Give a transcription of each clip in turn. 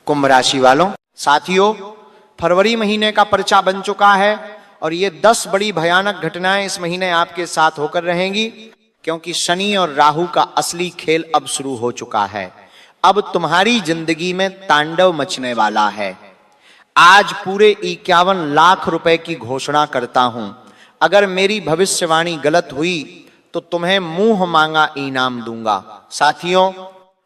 कुंभ राशि वालों, साथियों, फरवरी महीने का पर्चा बन चुका है और ये 10 बड़ी भयानक घटनाएं इस महीने आपके साथ होकर रहेंगी, क्योंकि शनि और राहु का असली खेल अब शुरू हो चुका है। अब तुम्हारी जिंदगी में तांडव मचने वाला है। आज पूरे 51 लाख रुपए की घोषणा करता हूं। अगर मेरी भविष्यवाणी गलत हुई तो तुम्हें मुंह मांगा इनाम दूंगा। साथियों,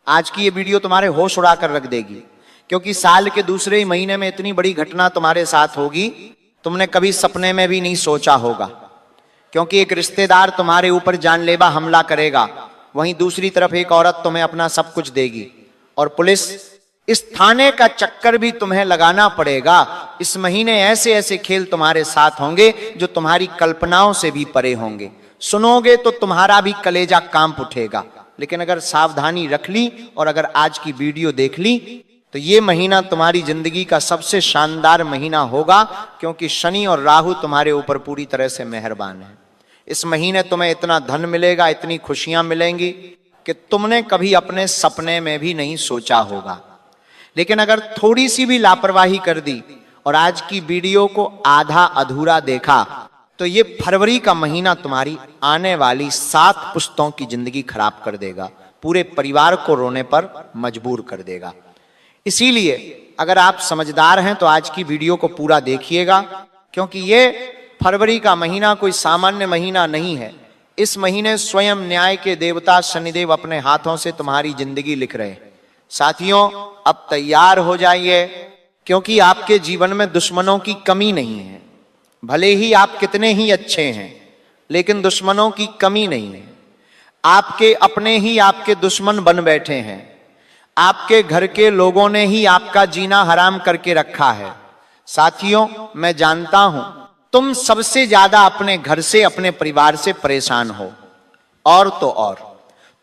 आज की ये वीडियो तुम्हारे होश उड़ा कर रख देगी, क्योंकि साल के दूसरे ही महीने में इतनी बड़ी घटना तुम्हारे साथ होगी, तुमने कभी सपने में भी नहीं सोचा होगा। क्योंकि एक रिश्तेदार तुम्हारे ऊपर जानलेवा हमला करेगा, वहीं दूसरी तरफ एक औरत तुम्हें अपना सब कुछ देगी, और पुलिस, इस थाने का चक्कर भी तुम्हें लगाना पड़ेगा। इस महीने ऐसे ऐसे खेल तुम्हारे साथ होंगे जो तुम्हारी कल्पनाओं से भी परे होंगे। सुनोगे तो तुम्हारा भी कलेजा कांप उठेगा। लेकिन अगर सावधानी रख ली और अगर आज की वीडियो देख ली तो ये महीना तुम्हारी जिंदगी का सबसे शानदार महीना होगा, क्योंकि शनि और राहु तुम्हारे ऊपर पूरी तरह से मेहरबान है। इस महीने तुम्हें इतना धन मिलेगा, इतनी खुशियां मिलेंगी कि तुमने कभी अपने सपने में भी नहीं सोचा होगा। लेकिन अगर थोड़ी सी भी लापरवाही कर दी और आज की वीडियो को आधा अधूरा देखा तो ये फरवरी का महीना तुम्हारी आने वाली 7 पुश्तों की जिंदगी खराब कर देगा, पूरे परिवार को रोने पर मजबूर कर देगा। इसीलिए अगर आप समझदार हैं तो आज की वीडियो को पूरा देखिएगा, क्योंकि ये फरवरी का महीना कोई सामान्य महीना नहीं है। इस महीने स्वयं न्याय के देवता शनिदेव अपने हाथों से तुम्हारी जिंदगी लिख रहे हैं। साथियों, अब तैयार हो जाइए, क्योंकि आपके जीवन में दुश्मनों की कमी नहीं है। भले ही आप कितने ही अच्छे हैं, लेकिन दुश्मनों की कमी नहीं है। आपके अपने ही आपके दुश्मन बन बैठे हैं। आपके घर के लोगों ने ही आपका जीना हराम करके रखा है। साथियों, मैं जानता हूं तुम सबसे ज्यादा अपने घर से, अपने परिवार से परेशान हो, और तो और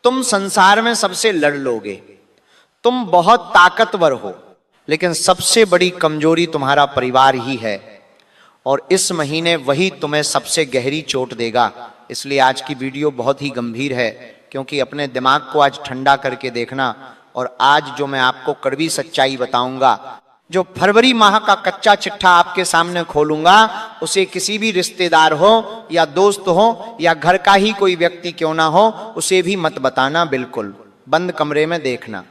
तुम संसार में सबसे लड़ लोगे। तुम बहुत ताकतवर हो, लेकिन सबसे बड़ी कमजोरी तुम्हारा परिवार ही है, और इस महीने वही तुम्हें सबसे गहरी चोट देगा। इसलिए आज की वीडियो बहुत ही गंभीर है, क्योंकि अपने दिमाग को आज ठंडा करके देखना। और आज जो मैं आपको कड़वी सच्चाई बताऊंगा, जो फरवरी माह का कच्चा चिट्ठा आपके सामने खोलूंगा, उसे किसी भी रिश्तेदार हो या दोस्त हो या घर का ही कोई व्यक्ति क्यों ना हो, उसे भी मत बताना। बिल्कुल बंद कमरे में देखना,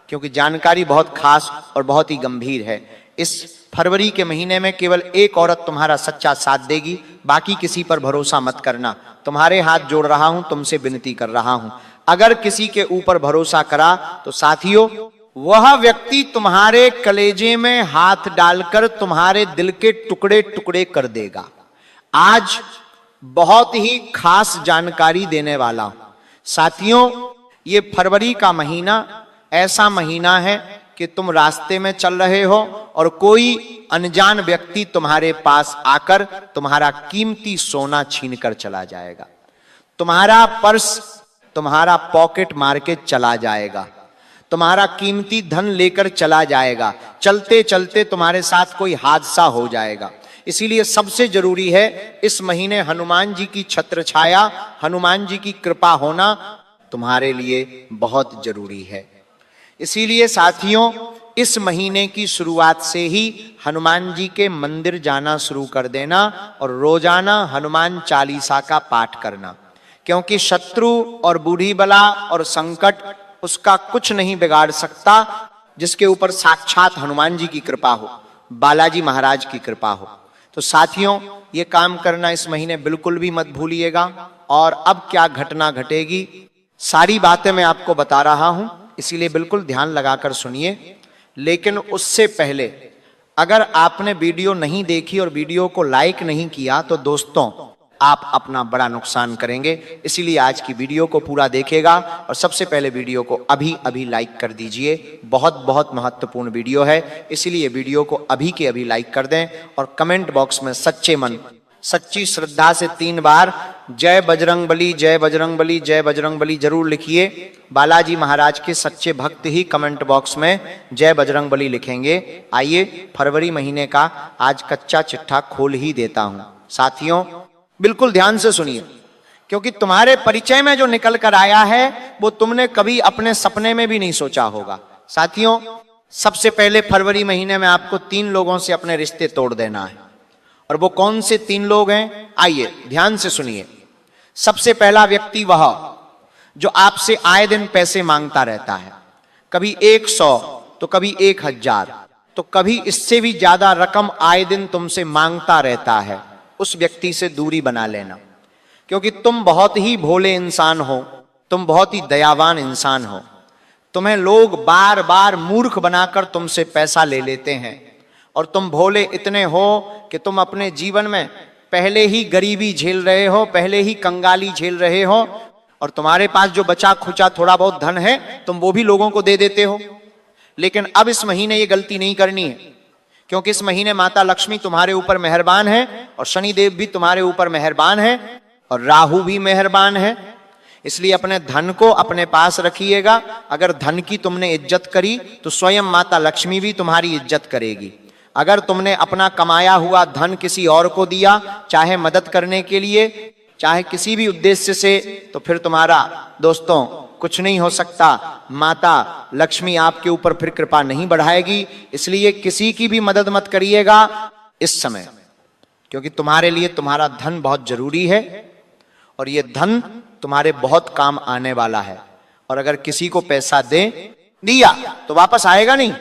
क्योंकि जानकारी बहुत खास और बहुत ही गंभीर है। इस फरवरी के महीने में केवल एक औरत तुम्हारा सच्चा साथ देगी, बाकी किसी पर भरोसा मत करना। तुम्हारे हाथ जोड़ रहा हूं, तुमसे विनती कर रहा हूं। अगर किसी के ऊपर भरोसा करा तो साथियों, वह व्यक्ति तुम्हारे कलेजे में हाथ डालकर तुम्हारे दिल के टुकड़े टुकड़े कर देगा। आज बहुत ही खास जानकारी देने वाला हूं। साथियों, ये फरवरी का महीना ऐसा महीना है कि तुम रास्ते में चल रहे हो और कोई अनजान व्यक्ति तुम्हारे पास आकर तुम्हारा कीमती सोना छीन कर चला जाएगा। तुम्हारा पर्स, तुम्हारा पॉकेट मार के चला जाएगा। तुम्हारा कीमती धन लेकर चला जाएगा। चलते चलते तुम्हारे साथ कोई हादसा हो जाएगा। इसीलिए सबसे जरूरी है इस महीने हनुमान जी की छत्र छाया, हनुमान जी की कृपा होना तुम्हारे लिए बहुत जरूरी है। इसीलिए साथियों, इस महीने की शुरुआत से ही हनुमान जी के मंदिर जाना शुरू कर देना और रोजाना हनुमान चालीसा का पाठ करना, क्योंकि शत्रु और बूढ़ी बला और संकट उसका कुछ नहीं बिगाड़ सकता जिसके ऊपर साक्षात हनुमान जी की कृपा हो, बालाजी महाराज की कृपा हो। तो साथियों, ये काम करना इस महीने बिल्कुल भी मत भूलिएगा। और अब क्या घटना घटेगी, सारी बातें मैं आपको बता रहा हूं, इसीलिए बिल्कुल ध्यान लगाकर सुनिए। लेकिन उससे पहले, अगर आपने वीडियो नहीं देखी और वीडियो को लाइक नहीं किया तो दोस्तों, आप अपना बड़ा नुकसान करेंगे। इसीलिए आज की वीडियो को पूरा देखिएगा और सबसे पहले वीडियो को अभी अभी लाइक कर दीजिए। बहुत बहुत महत्वपूर्ण वीडियो है, इसीलिए वीडियो को अभी के अभी लाइक कर दें और कमेंट बॉक्स में सच्चे मन, सच्ची श्रद्धा से 3 बार जय बजरंग बली, जय बजरंग बली, जय बजरंग बली जरूर लिखिए। बालाजी महाराज के सच्चे भक्त ही कमेंट बॉक्स में जय बजरंग बली लिखेंगे। आइए फरवरी महीने का आज कच्चा चिट्ठा खोल ही देता हूं। साथियों, बिल्कुल ध्यान से सुनिए, क्योंकि तुम्हारे परिचय में जो निकल कर आया है वो तुमने कभी अपने सपने में भी नहीं सोचा होगा। साथियों, सबसे पहले फरवरी महीने में आपको 3 लोगों से अपने रिश्ते तोड़ देना है। और वो कौन से 3 लोग हैं, आइए ध्यान से सुनिए। सबसे पहला व्यक्ति वह जो आपसे आए दिन पैसे मांगता रहता है, कभी 100 तो कभी 1000 तो कभी इससे भी ज्यादा रकम आए दिन तुमसे मांगता रहता है। उस व्यक्ति से दूरी बना लेना, क्योंकि तुम बहुत ही भोले इंसान हो, तुम बहुत ही दयावान इंसान हो। तुम्हें लोग बार बार मूर्ख बनाकर तुमसे पैसा ले लेते हैं, और तुम भोले इतने हो कि तुम अपने जीवन में पहले ही गरीबी झेल रहे हो, पहले ही कंगाली झेल रहे हो, और तुम्हारे पास जो बचा खुचा थोड़ा बहुत धन है तुम वो भी लोगों को दे देते हो। लेकिन अब इस महीने ये गलती नहीं करनी है, क्योंकि इस महीने माता लक्ष्मी तुम्हारे ऊपर मेहरबान है, और शनिदेव भी तुम्हारे ऊपर मेहरबान है, और राहु भी मेहरबान है। इसलिए अपने धन को अपने पास रखिएगा। अगर धन की तुमने इज्जत करी तो स्वयं माता लक्ष्मी भी तुम्हारी इज्जत करेगी। अगर तुमने अपना कमाया हुआ धन किसी और को दिया, चाहे मदद करने के लिए चाहे किसी भी उद्देश्य से, तो फिर तुम्हारा दोस्तों कुछ नहीं हो सकता। माता लक्ष्मी आपके ऊपर फिर कृपा नहीं बढ़ाएगी। इसलिए किसी की भी मदद मत करिएगा इस समय, क्योंकि तुम्हारे लिए तुम्हारा धन बहुत जरूरी है, और ये धन तुम्हारे बहुत काम आने वाला है। और अगर किसी को पैसा दिया तो वापस आएगा नहीं।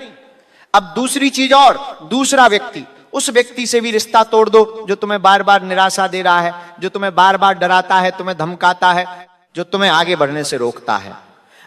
अब दूसरी चीज और, दूसरा व्यक्ति, उस व्यक्ति से भी रिश्ता तोड़ दो जो तुम्हें बार बार निराशा दे रहा है, जो तुम्हें बार बार डराता है, तुम्हें धमकाता है, जो तुम्हें आगे बढ़ने से रोकता है।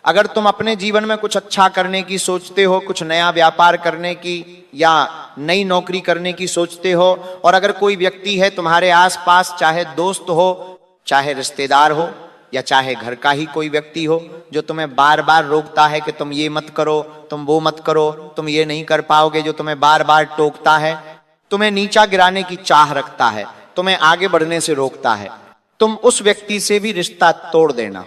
अगर तुम अपने जीवन में कुछ अच्छा करने की सोचते हो, कुछ नया व्यापार करने की या नई नौकरी करने की सोचते हो, और अगर कोई व्यक्ति है तुम्हारे आसपास, चाहे दोस्त हो, चाहे रिश्तेदार हो, या चाहे घर का ही कोई व्यक्ति हो, जो तुम्हें बार बार रोकता है कि तुम ये मत करो, तुम वो मत करो, तुम ये नहीं कर पाओगे, जो तुम्हें बार बार टोकता है, तुम्हें नीचा गिराने की चाह रखता है, तुम्हें आगे बढ़ने से रोकता है, तुम उस व्यक्ति से भी रिश्ता तोड़ देना।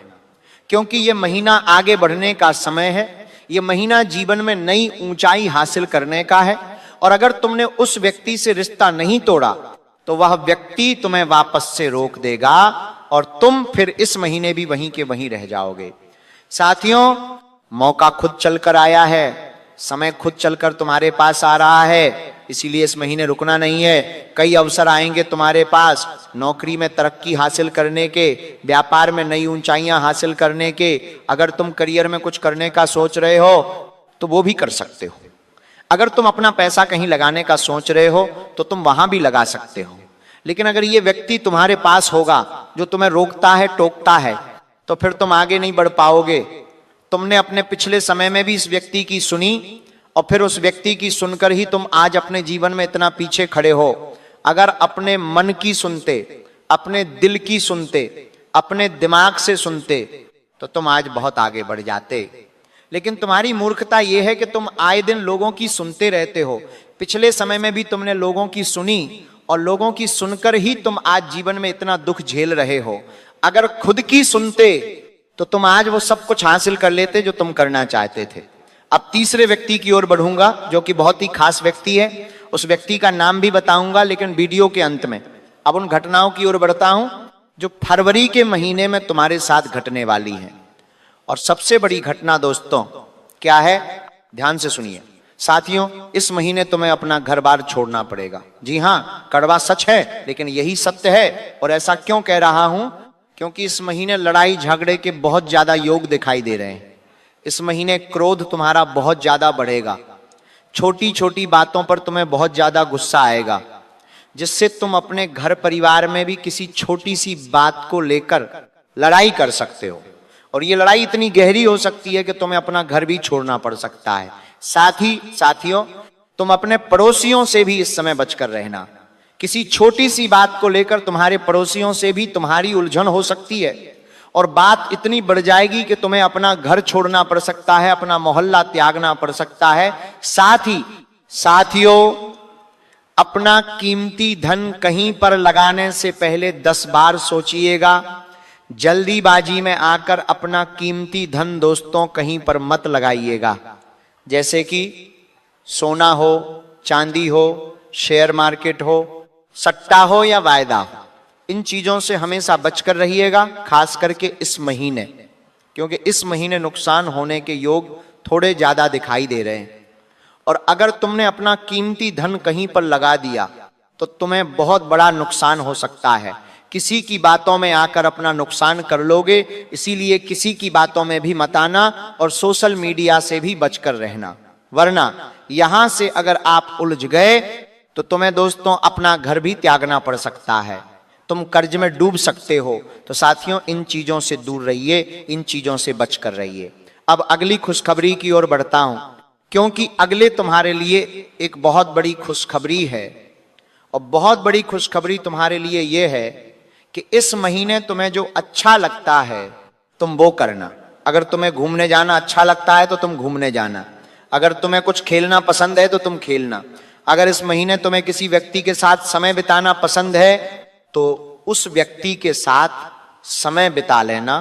क्योंकि ये महीना आगे बढ़ने का समय है, ये महीना जीवन में नई ऊंचाई हासिल करने का है। और अगर तुमने उस व्यक्ति से रिश्ता नहीं तोड़ा तो वह व्यक्ति तुम्हें वापस से रोक देगा, और तुम फिर इस महीने भी वहीं के वहीं रह जाओगे। साथियों, मौका खुद चलकर आया है, समय खुद चलकर तुम्हारे पास आ रहा है, इसीलिए इस महीने रुकना नहीं है। कई अवसर आएंगे तुम्हारे पास, नौकरी में तरक्की हासिल करने के, व्यापार में नई ऊंचाइयां हासिल करने के। अगर तुम करियर में कुछ करने का सोच रहे हो तो वो भी कर सकते हो। अगर तुम अपना पैसा कहीं लगाने का सोच रहे हो तो तुम वहां भी लगा सकते हो। लेकिन अगर ये व्यक्ति तुम्हारे पास होगा जो तुम्हें रोकता है, टोकता है, तो फिर तुम आगे नहीं बढ़ पाओगे। तुमने अपने पिछले समय में भी इस व्यक्ति की सुनी, और फिर उस व्यक्ति की सुनकर ही तुम आज अपने जीवन में इतना पीछे खड़े हो। अगर अपने मन की सुनते, अपने दिल की सुनते, अपने दिमाग से सुनते, तो तुम आज बहुत आगे बढ़ जाते। लेकिन तुम्हारी मूर्खता यह है कि तुम आए दिन लोगों की सुनते रहते हो। पिछले समय में भी तुमने लोगों की सुनी, और लोगों की सुनकर ही तुम आज जीवन में इतना दुख झेल रहे हो। अगर खुद की सुनते तो तुम आज वो सब कुछ हासिल कर लेते जो तुम करना चाहते थे। अब तीसरे व्यक्ति की ओर बढ़ूंगा, जो कि बहुत ही खास व्यक्ति है। उस व्यक्ति का नाम भी बताऊंगा लेकिन वीडियो के अंत में। अब उन घटनाओं की ओर बढ़ता हूं जो फरवरी के महीने में तुम्हारे साथ घटने वाली है। और सबसे बड़ी घटना दोस्तों क्या है, ध्यान से सुनिए। साथियों, इस महीने तुम्हें अपना घर बार छोड़ना पड़ेगा। जी हाँ, कड़वा सच है लेकिन यही सत्य है। और ऐसा क्यों कह रहा हूं, क्योंकि इस महीने लड़ाई झगड़े के बहुत ज्यादा योग दिखाई दे रहे हैं। इस महीने क्रोध तुम्हारा बहुत ज्यादा बढ़ेगा, छोटी छोटी बातों पर तुम्हें बहुत ज्यादा गुस्सा आएगा, जिससे तुम अपने घर परिवार में भी किसी छोटी सी बात को लेकर लड़ाई कर सकते हो। और ये लड़ाई इतनी गहरी हो सकती है कि तुम्हें अपना घर भी छोड़ना पड़ सकता है। साथ ही साथियों, तुम अपने पड़ोसियों से भी इस समय बचकर रहना। किसी छोटी सी बात को लेकर तुम्हारे पड़ोसियों से भी तुम्हारी उलझन हो सकती है, और बात इतनी बढ़ जाएगी कि तुम्हें अपना घर छोड़ना पड़ सकता है, अपना मोहल्ला त्यागना पड़ सकता है। साथ ही साथियों, अपना कीमती धन कहीं पर लगाने से पहले 10 बार सोचिएगा। जल्दीबाजी में आकर अपना कीमती धन दोस्तों कहीं पर मत लगाइएगा, जैसे कि सोना हो, चांदी हो, शेयर मार्केट हो, सट्टा हो या वायदा हो। इन चीजों से हमेशा बचकर रहिएगा, खास करके इस महीने, क्योंकि इस महीने नुकसान होने के योग थोड़े ज्यादा दिखाई दे रहे हैं। और अगर तुमने अपना कीमती धन कहीं पर लगा दिया तो तुम्हें बहुत बड़ा नुकसान हो सकता है। किसी की बातों में आकर अपना नुकसान कर लोगे, इसीलिए किसी की बातों में भी मत आना और सोशल मीडिया से भी बचकर रहना, वरना यहां से अगर आप उलझ गए तो तुम्हें दोस्तों अपना घर भी त्यागना पड़ सकता है, तुम कर्ज में डूब सकते हो। तो साथियों, इन चीजों से दूर रहिए, इन चीजों से बचकर रहिए। अब अगली खुशखबरी की ओर बढ़ता हूं, क्योंकि अगले तुम्हारे लिए एक बहुत बड़ी खुशखबरी है। और बहुत बड़ी खुशखबरी तुम्हारे लिए यह है कि इस महीने तुम्हें जो अच्छा लगता है तुम वो करना। अगर तुम्हें घूमने जाना अच्छा लगता है तो तुम घूमने जाना, अगर तुम्हें कुछ खेलना पसंद है तो तुम खेलना, अगर इस महीने तुम्हें किसी व्यक्ति के साथ समय बिताना पसंद है तो उस व्यक्ति के साथ समय बिता लेना।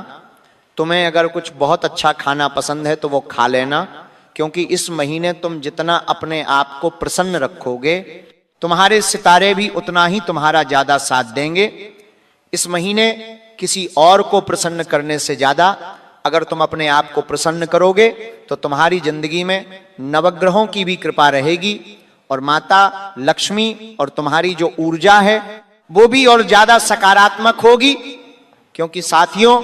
तुम्हें अगर कुछ बहुत अच्छा खाना पसंद है तो वो खा लेना, क्योंकि इस महीने तुम जितना अपने आप को प्रसन्न रखोगे तुम्हारे सितारे भी उतना ही तुम्हारा ज्यादा साथ देंगे। इस महीने किसी और को प्रसन्न करने से ज्यादा अगर तुम अपने आप को प्रसन्न करोगे तो तुम्हारी जिंदगी में नवग्रहों की भी कृपा रहेगी और माता लक्ष्मी और तुम्हारी जो ऊर्जा है वो भी और ज्यादा सकारात्मक होगी। क्योंकि साथियों,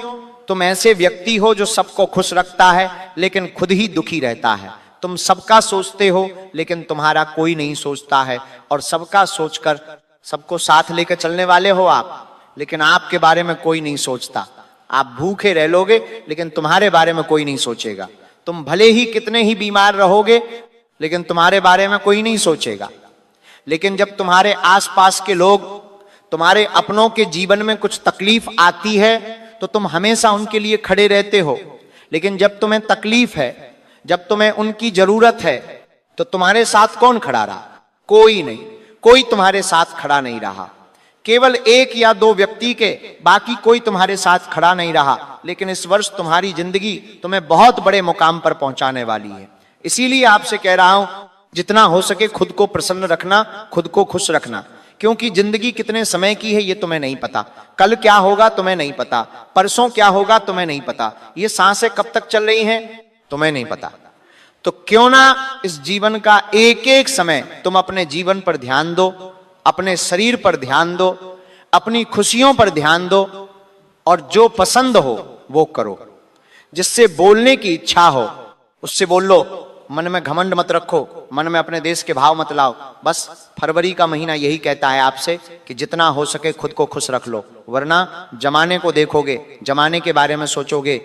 तुम ऐसे व्यक्ति हो जो सबको खुश रखता है लेकिन खुद ही दुखी रहता है। तुम सबका सोचते हो लेकिन तुम्हारा कोई नहीं सोचता है, और सबका सोचकर सबको साथ लेकर चलने वाले हो आप, लेकिन आपके बारे में कोई नहीं सोचता। आप भूखे रह लोगे लेकिन तुम्हारे बारे में कोई नहीं सोचेगा। तुम भले ही कितने ही बीमार रहोगे लेकिन तुम्हारे बारे में कोई नहीं सोचेगा। लेकिन जब तुम्हारे आसपास के लोग, तुम्हारे अपनों के जीवन में कुछ तकलीफ आती है तो तुम हमेशा उनके लिए खड़े रहते हो, लेकिन जब तुम्हें तकलीफ है, जब तुम्हें उनकी जरूरत है तो तुम्हारे साथ कौन खड़ा रहा? कोई नहीं, कोई तुम्हारे साथ खड़ा नहीं रहा। केवल एक या दो व्यक्ति के, बाकी कोई तुम्हारे साथ खड़ा नहीं रहा। लेकिन इस वर्ष तुम्हारी जिंदगी तुम्हें बहुत बड़े मुकाम पर पहुंचाने वाली है। इसीलिए आपसे कह रहा हूं, जितना हो सके खुद को प्रसन्न रखना, खुद को खुश रखना, क्योंकि जिंदगी कितने समय की है ये तुम्हें नहीं पता। कल क्या होगा तुम्हें नहीं पता, परसों क्या होगा तुम्हें नहीं पता, ये सांसें कब तक चल रही हैं तुम्हें नहीं पता। तो क्यों ना इस जीवन का एक एक समय तुम अपने जीवन पर ध्यान दो, अपने शरीर पर ध्यान दो, अपनी खुशियों पर ध्यान दो, और जो पसंद हो वो करो। जिससे बोलने की इच्छा हो उससे बोल लो, मन में घमंड मत रखो, मन में अपने देश के भाव मत लाओ। बस फरवरी का महीना यही कहता है आपसे कि जितना हो सके खुद को खुश रख लो, वरना जमाने को देखोगे, जमाने के बारे में सोचोगे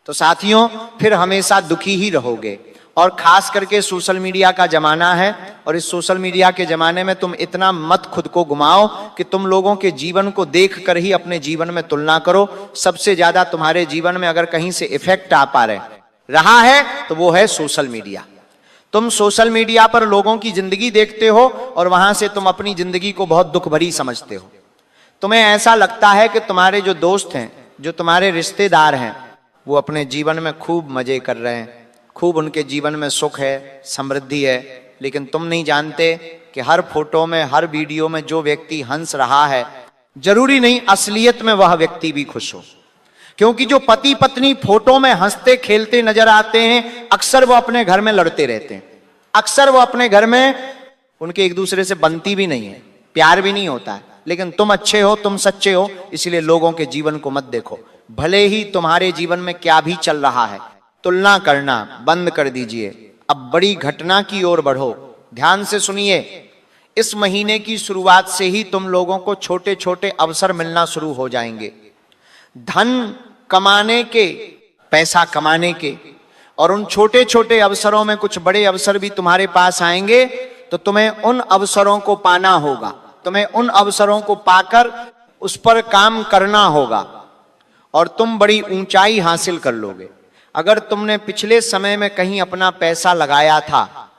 तो साथियों फिर हमेशा दुखी ही रहोगे। और खास करके सोशल मीडिया का जमाना है, और इस सोशल मीडिया के जमाने में तुम इतना मत खुद को घुमाओ कि तुम लोगों के जीवन को देख कर ही अपने जीवन में तुलना करो। सबसे ज्यादा तुम्हारे जीवन में अगर कहीं से इफेक्ट आ पा रहा है तो वो है सोशल मीडिया। तुम सोशल मीडिया पर लोगों की जिंदगी देखते हो और वहां से तुम अपनी जिंदगी को बहुत दुख भरी समझते हो। तुम्हें ऐसा लगता है कि तुम्हारे जो दोस्त हैं, जो तुम्हारे रिश्तेदार हैं, वो अपने जीवन में खूब मजे कर रहे हैं, खूब उनके जीवन में सुख है, समृद्धि है, लेकिन तुम नहीं जानते कि हर फोटो में, हर वीडियो में जो व्यक्ति हंस रहा है, जरूरी नहीं असलियत में वह व्यक्ति भी खुश हो। क्योंकि जो पति पत्नी फोटो में हंसते खेलते नजर आते हैं, अक्सर वो अपने घर में लड़ते रहते हैं, अक्सर वो अपने घर में उनके एक दूसरे से बनती भी नहीं है, प्यार भी नहीं होता है। लेकिन तुम अच्छे हो, तुम सच्चे हो, इसलिए लोगों के जीवन को मत देखो। भले ही तुम्हारे जीवन में क्या भी चल रहा है, तुलना करना बंद कर दीजिए। अब बड़ी घटना की ओर बढ़ो। ध्यान से सुनिए, इस महीने की शुरुआत से ही तुम लोगों को छोटे छोटे अवसर मिलना शुरू हो जाएंगे, धन कमाने के, पैसा कमाने के। और उन छोटे छोटे अवसरों में कुछ बड़े अवसर भी तुम्हारे पास आएंगे, तो तुम्हें उन अवसरों को पाना होगा, तुम्हें उन अवसरों को पाकर उस पर काम करना होगा और तुम बड़ी ऊंचाई हासिल कर लोगे। अगर तुमने पिछले समय में कहीं अपना पैसा लगाया था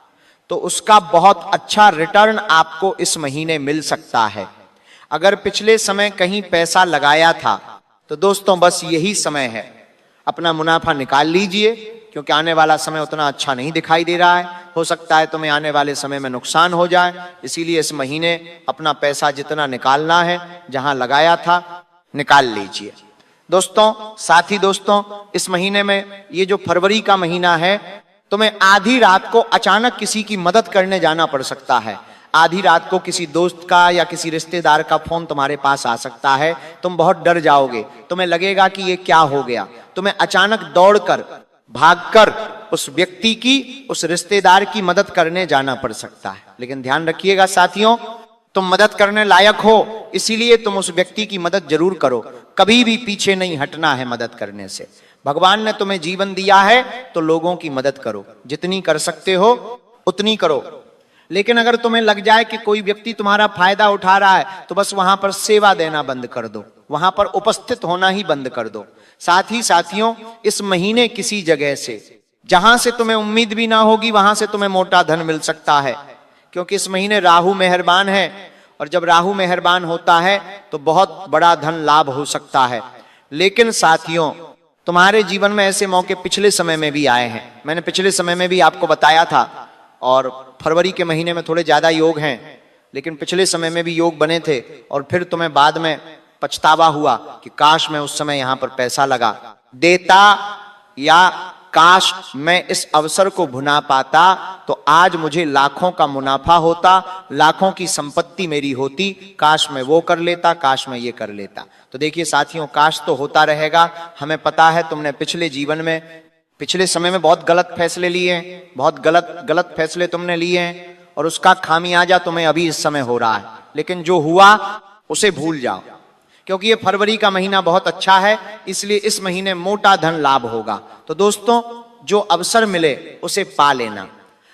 तो उसका बहुत अच्छा रिटर्न आपको इस महीने मिल सकता है। अगर पिछले समय कहीं पैसा लगाया था तो दोस्तों बस यही समय है, अपना मुनाफा निकाल लीजिए, क्योंकि आने वाला समय उतना अच्छा नहीं दिखाई दे रहा है। हो सकता है तुम्हें आने वाले समय में नुकसान हो जाए, इसीलिए इस महीने अपना पैसा जितना निकालना है, जहां लगाया था निकाल लीजिए। दोस्तों, साथी दोस्तों, इस महीने में, ये जो फरवरी का महीना है, तुम्हें आधी रात को अचानक किसी की मदद करने जाना पड़ सकता है। आधी रात को किसी दोस्त का या किसी रिश्तेदार का फोन तुम्हारे पास आ सकता है। तुम बहुत डर जाओगे, तुम्हें लगेगा कि ये क्या हो गया। तुम्हें अचानक दौड़कर, भागकर उस व्यक्ति की, उस रिश्तेदार की मदद करने जाना पड़ सकता है। लेकिन ध्यान रखिएगा साथियों, तुम मदद करने लायक हो, इसीलिए तुम उस व्यक्ति की मदद जरूर करो। कभी भी पीछे नहीं हटना है मदद करने से। भगवान ने तुम्हें जीवन दिया है तो लोगों की मदद करो, जितनी कर सकते हो उतनी करो। लेकिन अगर तुम्हें लग जाए कि कोई व्यक्ति तुम्हारा फायदा उठा रहा है तो बस वहां पर सेवा देना बंद कर दो, वहां पर उपस्थित होना ही बंद कर दो। साथ ही साथियों, इस महीने किसी जगह से, जहां से तुम्हें उम्मीद भी ना होगी, वहां से तुम्हें मोटा धन मिल सकता है, क्योंकि इस महीने राहु मेहरबान है। और जब राहु मेहरबान होता है तो बहुत बड़ा धन लाभ हो सकता है। लेकिन साथियों, तुम्हारे जीवन में ऐसे मौके पिछले समय में भी आए हैं। मैंने पिछले समय में भी आपको बताया था, और फरवरी के महीने में थोड़े ज्यादा योग हैं, लेकिन पिछले समय में भी योग बने थे। और फिर तुम्हें बाद में पछतावा हुआ कि काश मैं उस समय यहां पर पैसा लगा देता, या काश मैं इस अवसर को भुना पाता तो आज मुझे लाखों का मुनाफा होता, लाखों की संपत्ति मेरी होती, काश मैं वो कर लेता, काश मैं ये कर लेता। तो देखिए साथियों, काश तो होता रहेगा। हमें पता है तुमने पिछले जीवन में, पिछले समय में बहुत गलत फैसले लिए हैं, बहुत गलत फैसले तुमने लिए हैं, और उसका खामियाजा तुम्हें अभी इस समय हो रहा है। लेकिन जो हुआ उसे भूल जाओ, क्योंकि ये फरवरी का महीना बहुत अच्छा है, इसलिए इस महीने मोटा धन लाभ होगा। तो दोस्तों, जो अवसर मिले उसे पा लेना।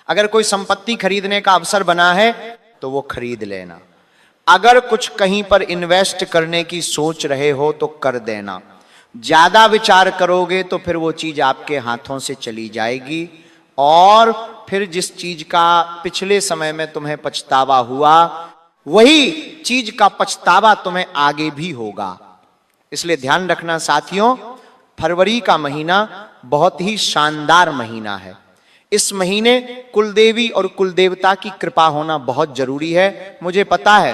अगर कोई संपत्ति खरीदने का अवसर बना है तो वो खरीद लेना। अगर कुछ कहीं पर इन्वेस्ट करने की सोच रहे हो तो कर देना। ज्यादा विचार करोगे तो फिर वो चीज आपके हाथों से चली जाएगी, और फिर जिस चीज का पिछले समय में तुम्हें पछतावा हुआ, वही चीज का पछतावा तुम्हें आगे भी होगा। इसलिए ध्यान रखना साथियों, फरवरी का महीना बहुत ही शानदार महीना है। इस महीने कुलदेवी और कुलदेवता की कृपा होना बहुत जरूरी है। मुझे पता है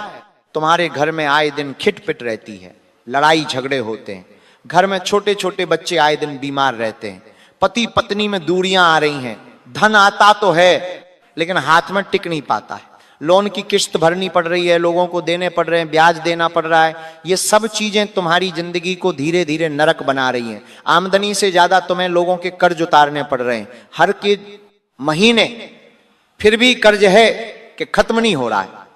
तुम्हारे घर में आए दिन खिटपिट रहती है, लड़ाई झगड़े होते हैं, घर में छोटे छोटे बच्चे आए दिन बीमार रहते हैं, पति पत्नी में दूरियां आ रही हैं, धन आता तो है लेकिन हाथ में टिक नहीं पाता है, लोन की किस्त भरनी पड़ रही है, लोगों को देने पड़ रहे हैं, ब्याज देना पड़ रहा है। ये सब चीजें तुम्हारी जिंदगी को धीरे धीरे नरक बना रही हैं। आमदनी से ज्यादा तुम्हें लोगों के कर्ज उतारने पड़ रहे हैं हर के महीने, फिर भी कर्ज है कि खत्म नहीं हो रहा है।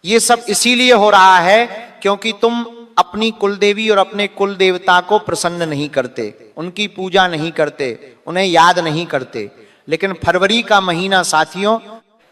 ये सब इसीलिए हो रहा है क्योंकि तुम अपनी कुलदेवी और अपने कुल देवता को प्रसन्न नहीं करते, उनकी पूजा नहीं करते, उन्हें याद नहीं करते। लेकिन फरवरी का महीना साथियों,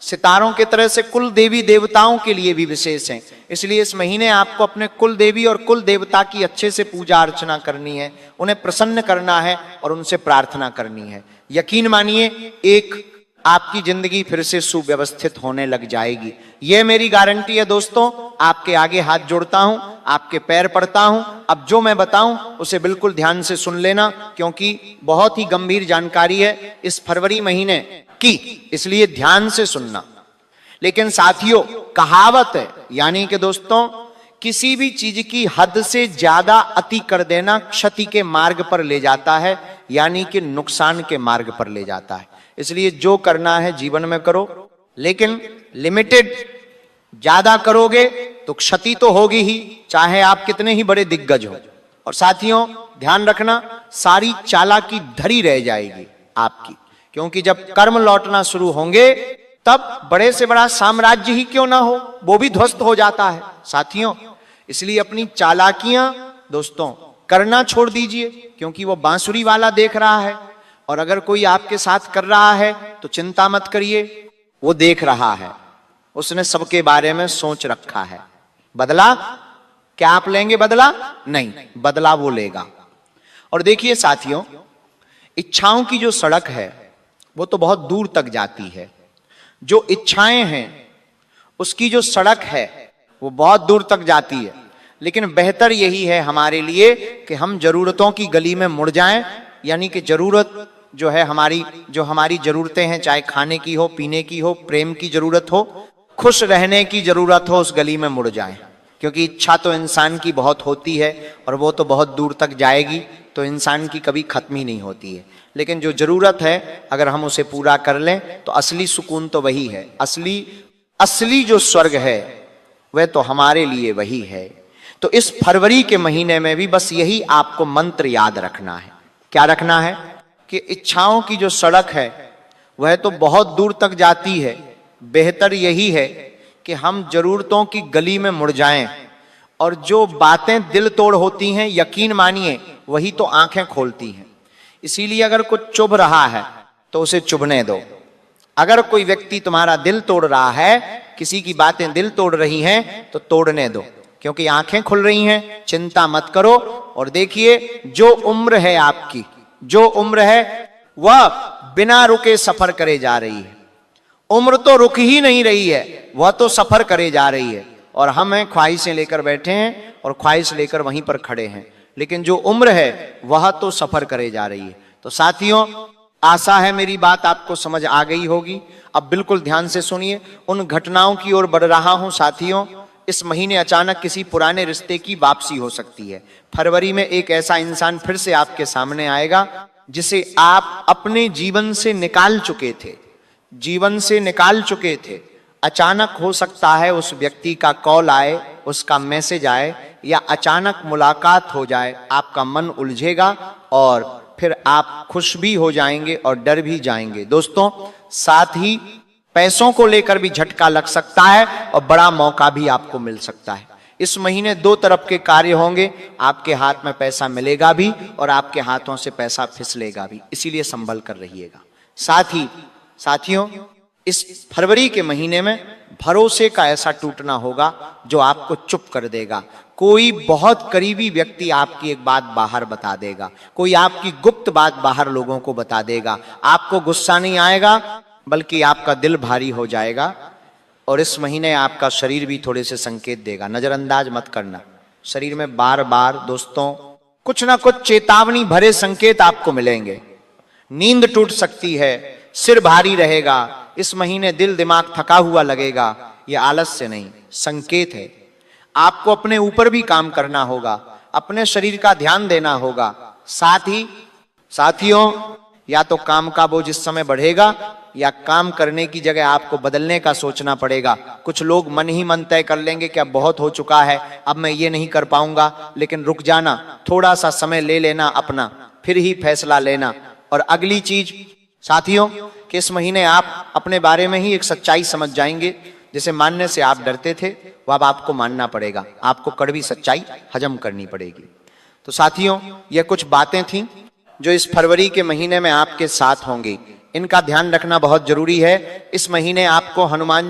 सितारों के तरह से कुल देवी देवताओं के लिए भी विशेष है। इसलिए इस महीने आपको अपने कुल देवी और कुल देवता की अच्छे से पूजा अर्चना करनी है, उन्हें प्रसन्न करना है और उनसे प्रार्थना करनी है। यकीन मानिए, एक आपकी जिंदगी फिर से सुव्यवस्थित होने लग जाएगी। यह मेरी गारंटी है दोस्तों। आपके आगे हाथ जोड़ता हूं, आपके पैर पड़ता हूं। अब जो मैं बताऊं उसे बिल्कुल ध्यान से सुन लेना, क्योंकि बहुत ही गंभीर जानकारी है इस फरवरी महीने की, इसलिए ध्यान से सुनना। लेकिन साथियों, कहावत है, यानी कि दोस्तों, किसी भी चीज की हद से ज्यादा अति कर देना क्षति के मार्ग पर ले जाता है, यानी कि नुकसान के मार्ग पर ले जाता है। इसलिए जो करना है जीवन में करो, लेकिन लिमिटेड। ज्यादा करोगे तो क्षति तो होगी ही, चाहे आप कितने ही बड़े दिग्गज हो। और साथियों ध्यान रखना, सारी चालाकी धरी रह जाएगी आपकी, क्योंकि जब कर्म लौटना शुरू होंगे तब बड़े से बड़ा साम्राज्य ही क्यों ना हो, वो भी ध्वस्त हो जाता है साथियों। इसलिए अपनी चालाकियां दोस्तों करना छोड़ दीजिए, क्योंकि वो बांसुरी वाला देख रहा है, और अगर कोई आपके साथ कर रहा है तो चिंता मत करिए, वो देख रहा है, उसने सबके बारे में सोच रखा है। बदला क्या आप लेंगे? बदला नहीं, बदला वो लेगा। और देखिए साथियों, इच्छाओं की जो सड़क है वो तो बहुत दूर तक जाती है। जो इच्छाएं हैं उसकी जो सड़क है वो बहुत दूर तक जाती है, लेकिन बेहतर यही है हमारे लिए कि हम जरूरतों की गली में मुड़ जाएं। यानी कि जरूरत जो है हमारी, जो हमारी जरूरतें हैं, चाहे खाने की हो, पीने की हो, प्रेम की जरूरत हो, खुश रहने की जरूरत हो, उस गली में मुड़ जाएं। क्योंकि इच्छा तो इंसान की बहुत होती है और वो तो बहुत दूर तक जाएगी। तो तो इंसान की कभी खत्म ही नहीं होती है। लेकिन जो जरूरत है अगर हम उसे पूरा कर लें तो असली सुकून तो वही है, असली जो स्वर्ग है वह तो हमारे लिए वही है। तो इस फरवरी के महीने में भी बस यही आपको मंत्र याद रखना है। क्या रखना है कि इच्छाओं की जो सड़क है वह तो बहुत दूर तक जाती है, बेहतर यही है कि हम जरूरतों की गली में मुड़ जाएं, और जो बातें दिल तोड़ होती हैं यकीन मानिए वही तो आंखें खोलती हैं। इसीलिए अगर कुछ चुभ रहा है तो उसे चुभने दो। अगर कोई व्यक्ति तुम्हारा दिल तोड़ रहा है, किसी की बातें दिल तोड़ रही हैं, तो तोड़ने दो, क्योंकि आंखें खुल रही हैं। चिंता मत करो और देखिए जो उम्र है आपकी, जो उम्र है वह बिना रुके सफर करे जा रही है। उम्र तो रुक ही नहीं रही है, वह तो सफर करे जा रही है, और हम हैं ख्वाहिशें लेकर बैठे हैं और ख्वाहिश लेकर वहीं पर खड़े हैं। लेकिन जो उम्र है वह तो सफर करे जा रही है। तो साथियों, आशा है मेरी बात आपको समझ आ गई होगी। अब बिल्कुल ध्यान से सुनिए, उन घटनाओं की ओर बढ़ रहा हूं साथियों। इस महीने अचानक किसी पुराने रिश्ते की वापसी हो सकती है। फरवरी में एक ऐसा इंसान फिर से आपके सामने आएगा जिसे आप अपने जीवन से निकाल चुके थे, अचानक हो सकता है उस व्यक्ति का कॉल आए, उसका मैसेज आए, या अचानक मुलाकात हो जाए। आपका मन उलझेगा और फिर आप खुश भी हो जाएंगे और डर भी जाएंगे। दोस्तों, साथ ही पैसों को लेकर भी झटका लग सकता है और बड़ा मौका भी आपको मिल सकता है। इस महीने दो तरफ के कार्य होंगे, आपके हाथ में पैसा मिलेगा भी और आपके हाथों से पैसा फिसलेगा भी, इसीलिए संभल कर रहिएगा। साथ ही साथियों, इस फरवरी के महीने में भरोसे का ऐसा टूटना होगा जो आपको चुप कर देगा। कोई बहुत करीबी व्यक्ति आपकी एक बात बाहर बता देगा, कोई आपकी गुप्त बात बाहर लोगों को बता देगा। आपको गुस्सा नहीं आएगा बल्कि आपका दिल भारी हो जाएगा, और इस महीने आपका शरीर भी थोड़े से संकेत देगा। नजरअंदाज मत करना, शरीर में बार बार दोस्तों कुछ ना कुछ चेतावनी भरे संकेत आपको मिलेंगे। नींद टूट सकती है, सिर भारी रहेगा, इस महीने दिल दिमाग थका हुआ लगेगा। यह आलस्य नहीं, संकेत है। आपको अपने ऊपर भी काम करना होगा, अपने शरीर का ध्यान देना होगा। साथ ही साथियों, या तो काम का बोझ इस समय बढ़ेगा या काम करने की जगह आपको बदलने का सोचना पड़ेगा। कुछ लोग मन ही मन तय कर लेंगे कि अब बहुत हो चुका है, अब मैं ये नहीं कर पाऊंगा। लेकिन रुक जाना, थोड़ा सा समय ले लेना अपना, फिर ही फैसला लेना। और अगली चीज साथियों, कि इस महीने आप अपने बारे में ही एक सच्चाई समझ जाएंगे जिसे मानने से आप डरते थे, वह अब आपको मानना पड़ेगा। आपको कड़वी सच्चाई हजम करनी पड़ेगी। तो साथियों, यह कुछ बातें थीं जो इस फरवरी के महीने में आपके साथ होंगी। इनका ध्यान रखना बहुत जरूरी है। इस महीने आपको हनुमान